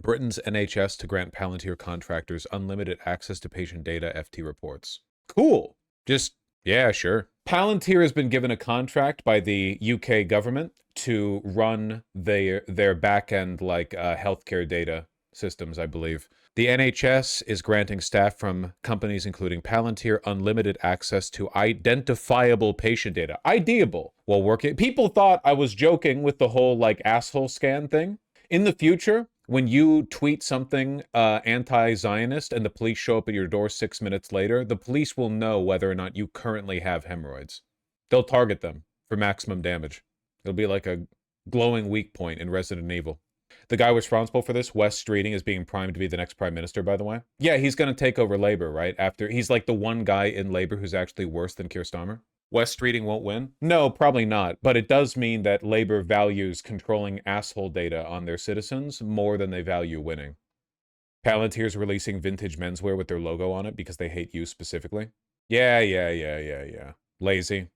Britain's NHS to grant Palantir contractors unlimited access to patient data, FT reports. Cool. Just, yeah, sure. Palantir has been given a contract by the UK government to run their back-end, like, healthcare data systems, I believe. The NHS is granting staff from companies including Palantir unlimited access to identifiable patient data. Ideable while working. People thought I was joking with the whole, like, asshole scan thing. In the future, when you tweet something anti-Zionist and the police show up at your door 6 minutes later, the police will know whether or not you currently have hemorrhoids. They'll target them for maximum damage. It'll be like a glowing weak point in Resident Evil. The guy responsible for this, Wes Streeting, is being primed to be the next prime minister, by the way. Yeah, he's going to take over Labour, right? After he's like the one guy in Labour who's actually worse than Keir Starmer. Wes Streeting won't win? No, probably not. But it does mean that Labour values controlling asshole data on their citizens more than they value winning. Palantir's releasing vintage menswear with their logo on it because they hate you specifically. Yeah. Lazy.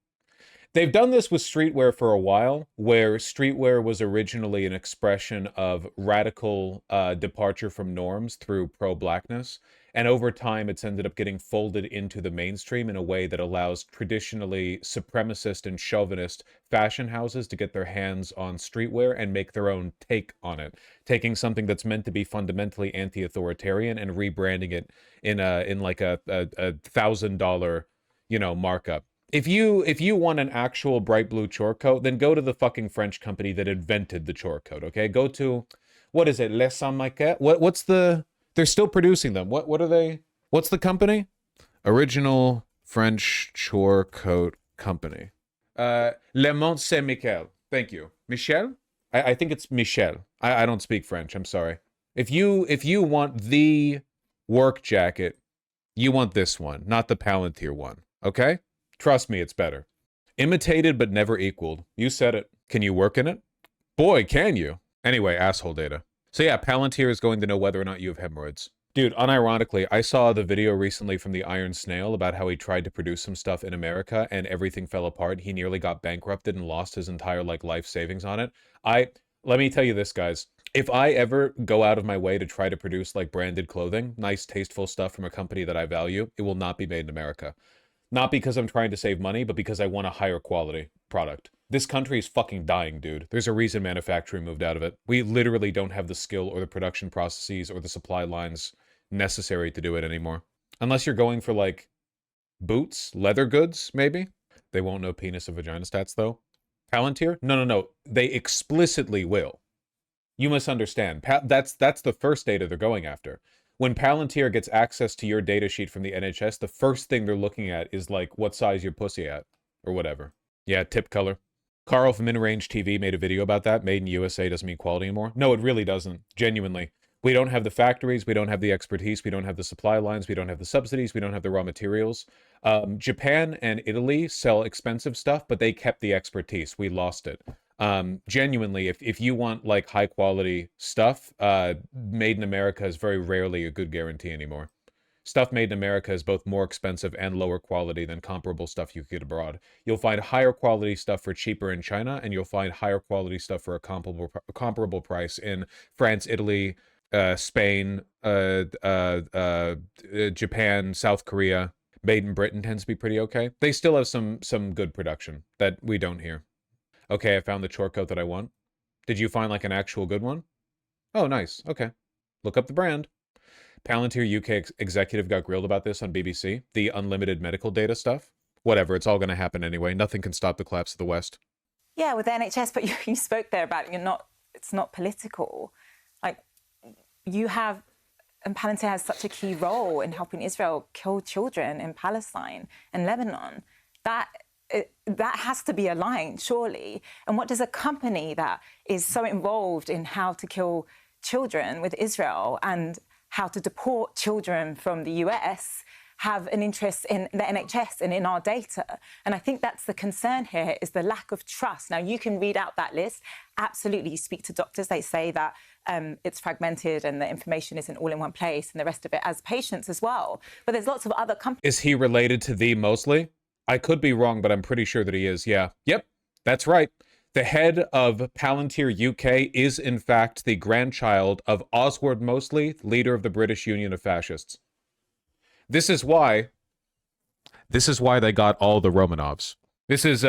They've done this with streetwear for a while, where streetwear was originally an expression of radical departure from norms through pro-blackness. And over time, it's ended up getting folded into the mainstream in a way that allows traditionally supremacist and chauvinist fashion houses to get their hands on streetwear and make their own take on it, taking something that's meant to be fundamentally anti-authoritarian and rebranding it in like a $1,000, markup. If you want an actual bright blue chore coat, then go to the fucking French company that invented the chore coat, okay? Go to, what is it, Les Saint-Michel? What's the, they're still producing them. What are they, what's the company? Original French chore coat company. Le Mont Saint-Michel. Thank you. Michel? I think it's Michel. I don't speak French, I'm sorry. If you want the work jacket, you want this one, not the Palantir one, okay? Trust me, it's better. Imitated but never equaled. You said it. Can you work in it? Boy, can you. Anyway, asshole data. So yeah, Palantir is going to know whether or not you have hemorrhoids. Dude, unironically, I saw the video recently from the Iron Snail about how he tried to produce some stuff in America and everything fell apart. He nearly got bankrupted and lost his entire life savings on it. Let me tell you this, guys. If I ever go out of my way to try to produce branded clothing, nice, tasteful stuff from a company that I value, it will not be made in America. Not because I'm trying to save money, but because I want a higher quality product. This country is fucking dying, dude. There's a reason manufacturing moved out of it. We literally don't have the skill or the production processes or the supply lines necessary to do it anymore. Unless you're going for, boots, leather goods, maybe? They won't know penis and vagina stats, though. Palantir? No. They explicitly will. You must understand. That's the first data they're going after. When Palantir gets access to your data sheet from the NHS, the first thing they're looking at is, what size your pussy at, or whatever. Yeah, tip color. Carl from InRange TV made a video about that. Made in USA doesn't mean quality anymore. No, it really doesn't. Genuinely. We don't have the factories, we don't have the expertise, we don't have the supply lines, we don't have the subsidies, we don't have the raw materials. Japan and Italy sell expensive stuff, but they kept the expertise. We lost it. Genuinely, if you want high quality stuff, made in America is very rarely a good guarantee anymore. Stuff made in America is both more expensive and lower quality than comparable stuff you could get abroad. You'll find higher quality stuff for cheaper in China, and you'll find higher quality stuff for a comparable price in France, Italy, Spain, Japan, South Korea. Made in Britain tends to be pretty okay. They still have some good production that we don't hear. Okay, I found the chore coat that I want. Did you find an actual good one? Oh, nice. Okay. Look up the brand. Palantir UK executive got grilled about this on BBC. The unlimited medical data stuff. Whatever, it's all going to happen anyway. Nothing can stop the collapse of the West. Yeah, with the NHS, but you spoke there about it's not political. And Palantir has such a key role in helping Israel kill children in Palestine and Lebanon. That has to be aligned, surely. And what does a company that is so involved in how to kill children with Israel and how to deport children from the US have an interest in the NHS and in our data? And I think that's the concern here, is the lack of trust. Now, you can read out that list. Absolutely, you speak to doctors, they say that it's fragmented and the information isn't all in one place, and the rest of it as patients as well. But there's lots of other companies. Is he related to the Mosley? I could be wrong, but I'm pretty sure that he is, yeah. Yep, that's right. The head of Palantir UK is, in fact, the grandchild of Oswald Mosley, leader of the British Union of Fascists. This is why they got all the Romanovs. This is,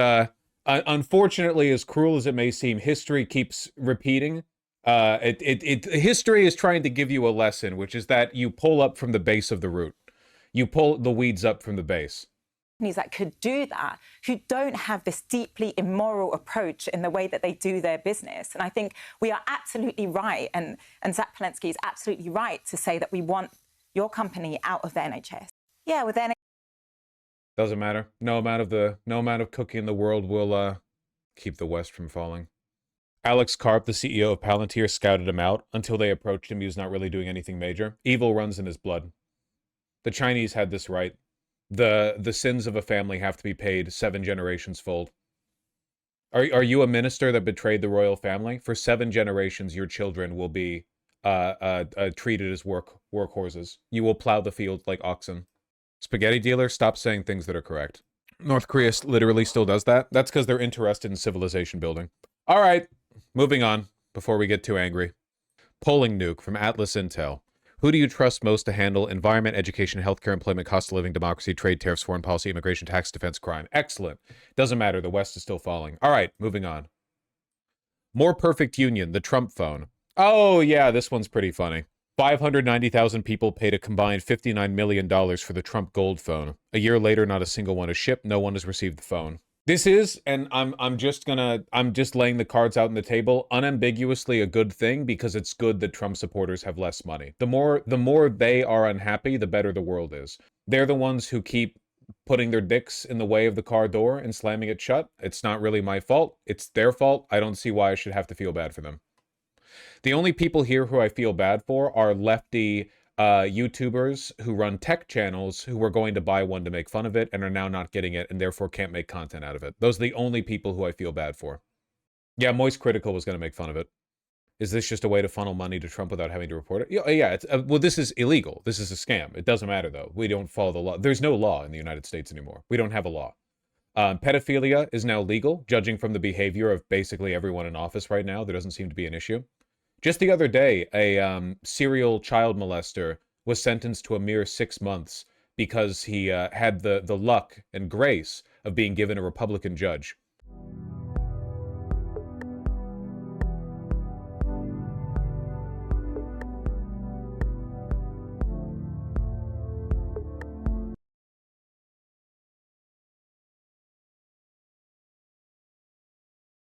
unfortunately, as cruel as it may seem, history keeps repeating. History is trying to give you a lesson, which is that you pull up from the base of the root. You pull the weeds up from the base. Companies that could do that, who don't have this deeply immoral approach in the way that they do their business. And I think we are absolutely right, and Zach Palensky is absolutely right to say that we want your company out of the NHS. Yeah, with the Doesn't matter. No amount of cooking in the world will keep the West from falling. Alex Karp, the CEO of Palantir, scouted him out. Until they approached him, he was not really doing anything major. Evil runs in his blood. The Chinese had this right. The sins of a family have to be paid 7 generations fold. Are you a minister that betrayed the royal family? For 7 generations, your children will be treated as workhorses. You will plow the field like oxen. Spaghetti dealer, stop saying things that are correct. North Korea literally still does that. That's because they're interested in civilization building. All right, moving on before we get too angry. Polling nuke from Atlas Intel. Who do you trust most to handle environment, education, healthcare, employment, cost of living, democracy, trade, tariffs, foreign policy, immigration, tax, defense, crime? Excellent. Doesn't matter. The West is still falling. All right, moving on. More perfect union, the Trump phone. Oh, yeah, this one's pretty funny. 590,000 people paid a combined $59 million for the Trump Gold phone. A year later, not a single one is shipped. No one has received the phone. This is, and I'm just laying the cards out on the table, unambiguously a good thing, because it's good that Trump supporters have less money. The more they are unhappy, the better the world is. They're the ones who keep putting their dicks in the way of the car door and slamming it shut. It's not really my fault. It's their fault. I don't see why I should have to feel bad for them. The only people here who I feel bad for are lefty YouTubers who run tech channels who were going to buy one to make fun of it and are now not getting it and therefore can't make content out of it. Those are the only people who I feel bad for. Yeah, Moist Critical was going to make fun of it. Is this just a way to funnel money to Trump without having to report it? Yeah, it's, well, this is illegal. This is a scam. It doesn't matter, though. We don't follow the law. There's no law in the United States anymore. We don't have a law. Pedophilia is now legal, judging from the behavior of basically everyone in office right now. There doesn't seem to be an issue. Just the other day, a serial child molester was sentenced to a mere 6 months because he had the luck and grace of being given a Republican judge.